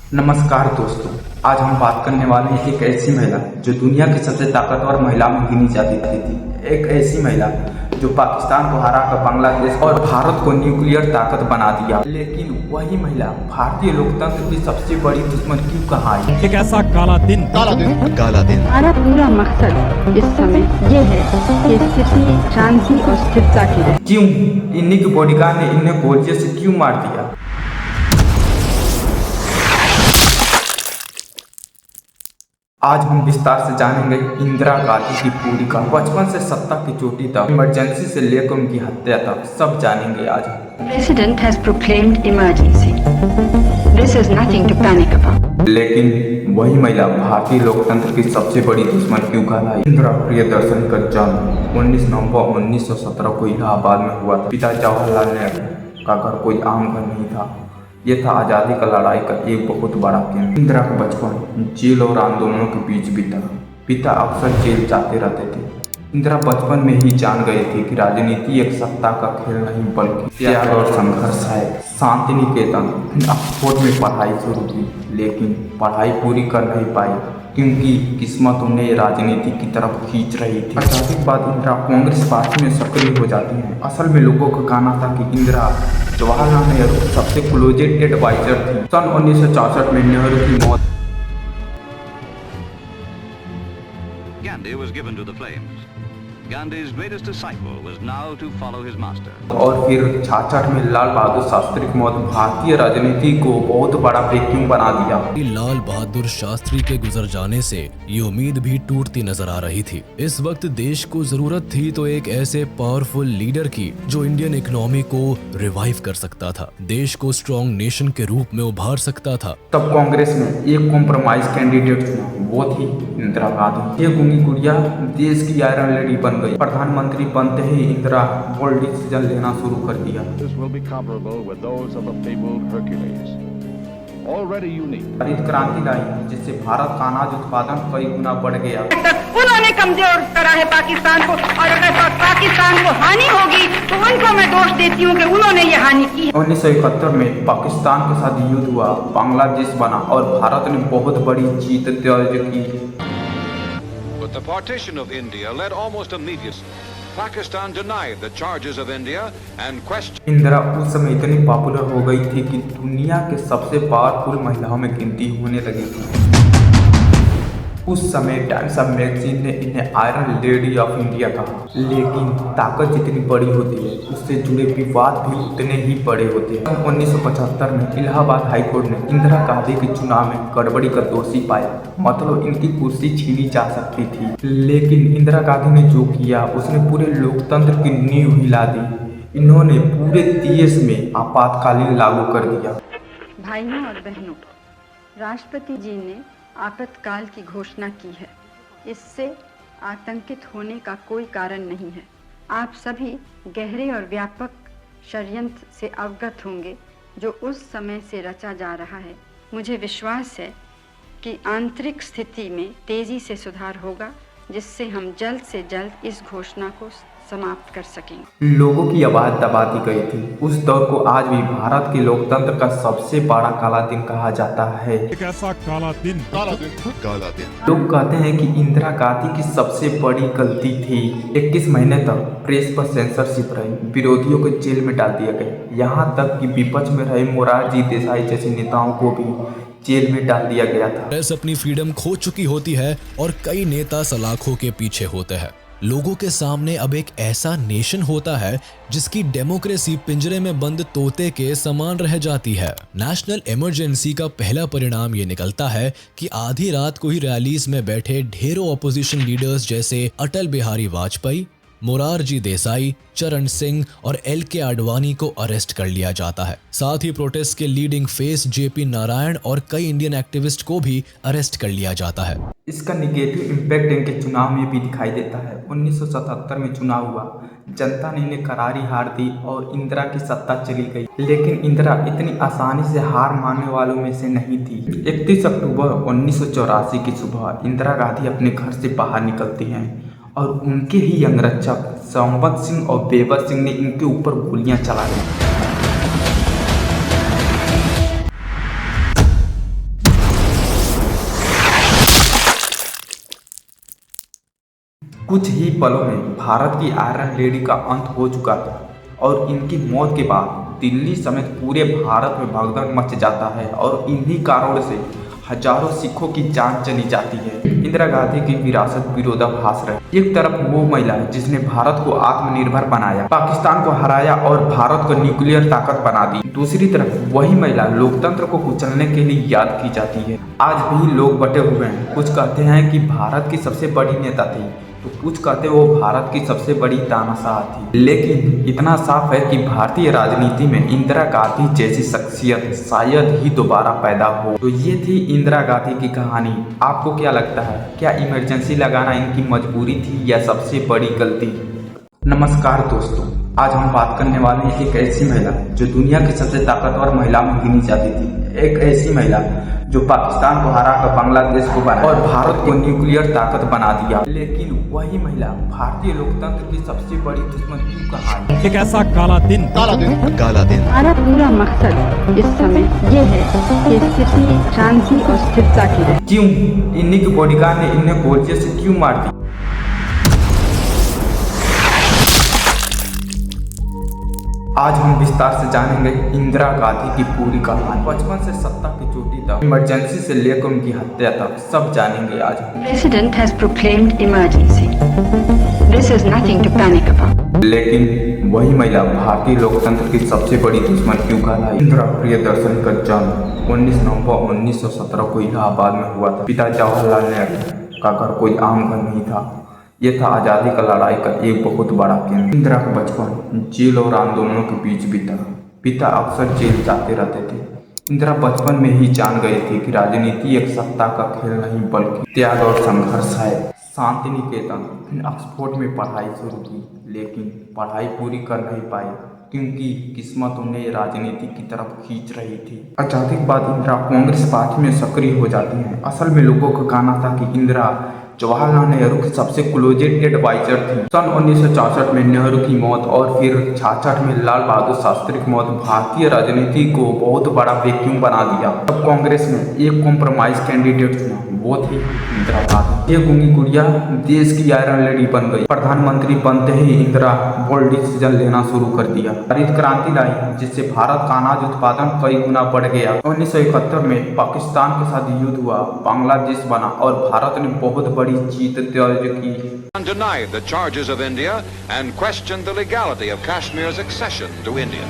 नमस्कार दोस्तों, आज हम बात करने वाले हैं एक ऐसी महिला जो दुनिया की सबसे ताकतवर महिला में गिनी जाती थी। एक ऐसी महिला जो पाकिस्तान को हराकर बांग्लादेश और भारत को न्यूक्लियर ताकत बना दिया। लेकिन वही महिला भारतीय लोकतंत्र की सबसे बड़ी दुश्मन क्यों कहाई? एक ऐसा काला दिन हमारा पूरा मकसद इस समय ये है कि स्थिति शांति और स्थिरता की रहे। क्यों इन्हीं के बॉडीगार्ड ने इन्हें गोलियों से क्यों मार दिया? आज हम विस्तार से जानेंगे इंदिरा गांधी की पूरी कहानी, बचपन से सत्ता की चोटी तक, इमरजेंसी से लेकर उनकी हत्या तक, सब जानेंगे आज। President has proclaimed emergency. This is nothing to panic about. लेकिन वही महिला भारतीय लोकतंत्र की सबसे बड़ी दुश्मन क्यों कहलाई? इंदिरा प्रियदर्शनी का जन्म 19 नवंबर 1917 को इलाहाबाद में हुआ था। पिता जवाहरलाल नेहरू का घर कोई आम घर नहीं था, ये था आज़ादी का लड़ाई का एक बहुत बड़ा केंद्र। इंदिरा का बचपन जेल और आंदोलनों के बीच बीता। पिता अक्सर जेल जाते रहते थे। इंदिरा बचपन में ही जान गई थी कि राजनीति एक सत्ता का खेल नहीं बल्कि त्याग और संघर्ष है। शांति निकेतन ऑक्सफोर्ड में पढ़ाई शुरू की, लेकिन पढ़ाई पूरी कर नहीं पाई क्योंकि किस्मत उन्हें राजनीति की तरफ खींच रही थी। आजादी के बाद इंदिरा कांग्रेस पार्टी में सक्रिय हो जाती हैं। असल में लोगों का कहना था कि इंदिरा जवाहरलाल नेहरू सबसे क्लोजेड एडवाइजर थी। सन 1964 में नेहरू की मौत Gandhi was given to the flames. Gandhi's greatest disciple was now to follow his master. और फिर 66 में लाल बहादुर शास्त्री की मौत भारतीय राजनीति को बहुत बड़ा वैक्यूम बना दिया। लाल बहादुर शास्त्री के गुजर जाने से ये उम्मीद भी टूटती नजर आ रही थी। इस वक्त देश को जरूरत थी तो एक ऐसे पावरफुल लीडर की जो इंडियन इकोनॉमी को रिवाइव कर सकता था, देश को स्ट्रॉन्ग नेशन के रूप में उभार सकता था। तब कांग्रेस ने एक कॉम्प्रोमाइज कैंडिडेट चुना, वो थी इंदिरा गांधी। ये गूंगी गुड़िया देश की आयरन लेडी बन गई। प्रधानमंत्री बनते ही इंदिरा बोल्ड डिसीजन लेना शुरू कर दिया। This will be comparable with those of the fabled Hercules. Already unique. हरित क्रांति लाई जिससे भारत का अनाज उत्पादन कई गुना बढ़ गया। उन्होंने कमजोर करा है पाकिस्तान को, और अगर पाकिस्तान को हानि होगी तो उनको मैं दोष देती हूँ कि उन्होंने ये हानि की। 1971 में पाकिस्तान के साथ युद्ध हुआ, बांग्लादेश बना और भारत ने बहुत बड़ी जीत दर्ज की। But the partition of India led almost immediately. Pakistan denied the charges of India and questioned. Indira उस समय इतनी पॉपुलर हो गई थी कि दुनिया के सबसे पावरफुल महिलाओं में गिनती होने लगी थी। उस समय टाइम्स ऑफ मैगजीन ने इन्हें आयरन लेडी ऑफ इंडिया कहा। लेकिन ताकत जितनी बड़ी होती है उससे जुड़े विवाद भी उतने ही बड़े होते हैं। 1975 में इलाहाबाद हाईकोर्ट ने इंदिरा गांधी के चुनाव में गड़बड़ी का दोषी पाया, मतलब इनकी कुर्सी छीनी जा सकती थी। लेकिन इंदिरा गांधी ने जो किया उसने पूरे लोकतंत्र की नींव हिला दी। इन्होंने पूरे देश में आपातकालीन लागू कर दिया। भाइयों और बहनों, राष्ट्रपति जी ने आपातकाल की घोषणा की है। इससे आतंकित होने का कोई कारण नहीं है। आप सभी गहरे और व्यापक षड्यंत्र से अवगत होंगे जो उस समय से रचा जा रहा है। मुझे विश्वास है कि आंतरिक स्थिति में तेजी से सुधार होगा, जिससे हम जल्द से जल्द इस घोषणा को समाप्त कर सकेंगे। लोगों की आवाज दबा दी गई थी। उस दौर को आज भी भारत के लोकतंत्र का सबसे बड़ा काला दिन कहा जाता है। एक ऐसा काला दिन लोग कहते हैं कि इंदिरा गांधी की सबसे बड़ी गलती थी 21 महीने तक प्रेस पर सेंसरशिप रही, विरोधियों को जेल में डाल दिया गया। यहाँ तक कि विपक्ष में रहे मोरारजी देसाई जैसे नेताओं को भी जेल में डाल दिया गया था। प्रेस अपनी फ्रीडम खो चुकी होती है और कई नेता सलाखों के पीछे होते हैं। लोगों के सामने अब एक ऐसा नेशन होता है जिसकी डेमोक्रेसी पिंजरे में बंद तोते के समान रह जाती है। नेशनल इमरजेंसी का पहला परिणाम ये निकलता है कि आधी रात को ही रैलीज में बैठे ढेरों ऑपोजिशन लीडर्स जैसे अटल बिहारी वाजपेयी, मोरारजी देसाई, चरण सिंह और एल.के. आडवाणी को अरेस्ट कर लिया जाता है। साथ ही प्रोटेस्ट के लीडिंग फेस जे.पी. नारायण और कई इंडियन एक्टिविस्ट को भी अरेस्ट कर लिया जाता है। इसका निगेटिव इम्पैक्ट इनके चुनाव में भी दिखाई देता है। 1977 में चुनाव हुआ, जनता ने इन्हें करारी हार दी और इंदिरा की सत्ता चली गई। लेकिन इंदिरा इतनी आसानी से हार मानने वालों में से नहीं थी। 31 अक्टूबर 1984 की सुबह इंदिरा गांधी अपने घर से बाहर निकलती हैं और उनके ही अंगरक्षक संपत सिंह और बेबर सिंह ने इनके ऊपर गोलियां चला दी। कुछ ही पलों में भारत की आयरन लेडी का अंत हो चुका था और इनकी मौत के बाद दिल्ली समेत पूरे भारत में भगदड़ मच जाता है और इन्हीं कारणों से हजारों सिखों की जान चली जाती है। इंदिरा गांधी की विरासत विरोधाभास रही। एक तरफ वो महिला जिसने भारत को आत्मनिर्भर बनाया, पाकिस्तान को हराया और भारत को न्यूक्लियर ताकत बना दी। दूसरी तरफ वही महिला लोकतंत्र को कुचलने के लिए याद की जाती है। आज भी लोग बटे हुए हैं। कुछ कहते हैं कि भारत की सबसे बड़ी नेता थी तो कुछ कहते वो भारत की सबसे बड़ी तानाशाह थी। लेकिन इतना साफ है कि भारतीय राजनीति में इंदिरा गांधी जैसी शख्सियत शायद ही दोबारा पैदा हो। तो ये थी इंदिरा गांधी की कहानी। आपको क्या लगता है, क्या इमरजेंसी लगाना इनकी मजबूरी थी या सबसे बड़ी गलती? नमस्कार दोस्तों, आज हम बात करने वाले हैं एक ऐसी महिला जो दुनिया की सबसे ताकतवर महिला में गिनी जाती थी। एक ऐसी महिला जो पाकिस्तान को हरा कर बांग्लादेश को बनाया और भारत को न्यूक्लियर ताकत बना दिया। लेकिन वही महिला भारतीय लोकतंत्र की सबसे बड़ी दुश्मन क्यों कहा? एक ऐसा काला दिन हमारा पूरा मकसद इस समय ये है कि स्थिति शांति और स्थिरता की रहे। क्यों इन्हीं के बॉडीगार्ड ने इन्हें गोलियों से क्यों मार दिया? आज हम विस्तार से जानेंगे इंदिरा गांधी की पूरी कहानी, बचपन से सत्ता की चोटी तक, इमरजेंसी से लेकर उनकी हत्या तक, सब जानेंगे आज हम। President has proclaimed emergency. This is nothing to panic about. लेकिन वही महिला भारतीय लोकतंत्र की सबसे बड़ी दुश्मन क्यों कहलाई? इंदिरा प्रियदर्शनी का जन्म 19 नवंबर 1917 को इलाहाबाद में हुआ था। पिता जवाहरलाल नेहरू का घर कोई आम घर नहीं था। यह था आज़ादी का लड़ाई का एक बहुत बड़ा केंद्र। इंदिरा का बचपन जेल और आंदोलनों के बीच बीता। पिता अक्सर जेल जाते रहते थे। इंदिरा बचपन में ही जान गई थी कि राजनीति एक सत्ता का खेल नहीं बल्कि त्याग और संघर्ष है। शांति निकेतन फिर ऑक्सफोर्ड में पढ़ाई शुरू की, लेकिन पढ़ाई पूरी कर नहीं पाई क्योंकि किस्मत उन्हें राजनीति की तरफ खींच रही थी। आजादी के बाद इंदिरा कांग्रेस पार्टी में सक्रिय हो जाती हैं। असल में लोगों का कहना था कि इंदिरा जवाहरलाल नेहरू की सबसे क्लोजेड एडवाइजर थी। सन 1964 में नेहरू की मौत और फिर 66 में लाल बहादुर शास्त्री की मौत भारतीय राजनीति को बहुत बड़ा वैक्यूम बना दिया। तब कांग्रेस में एक कॉम्प्रोमाइज कैंडिडेट थे, वो थी इंदिरा गांधी। ये गूंगी गुड़िया देश की आयरन लेडी बन गई। प्रधानमंत्री बनते ही इंदिरा बोल्ड डिसीजन लेना शुरू कर दिया। हरित क्रांति लाई जिससे भारत का अनाज उत्पादन कई गुना बढ़ गया। 1971 में पाकिस्तान के साथ युद्ध हुआ, बांग्लादेश बना और भारत ने बहुत बड़ी जीत दर्ज की। Denied the charges of India and questioned the legality of Kashmir's accession to India.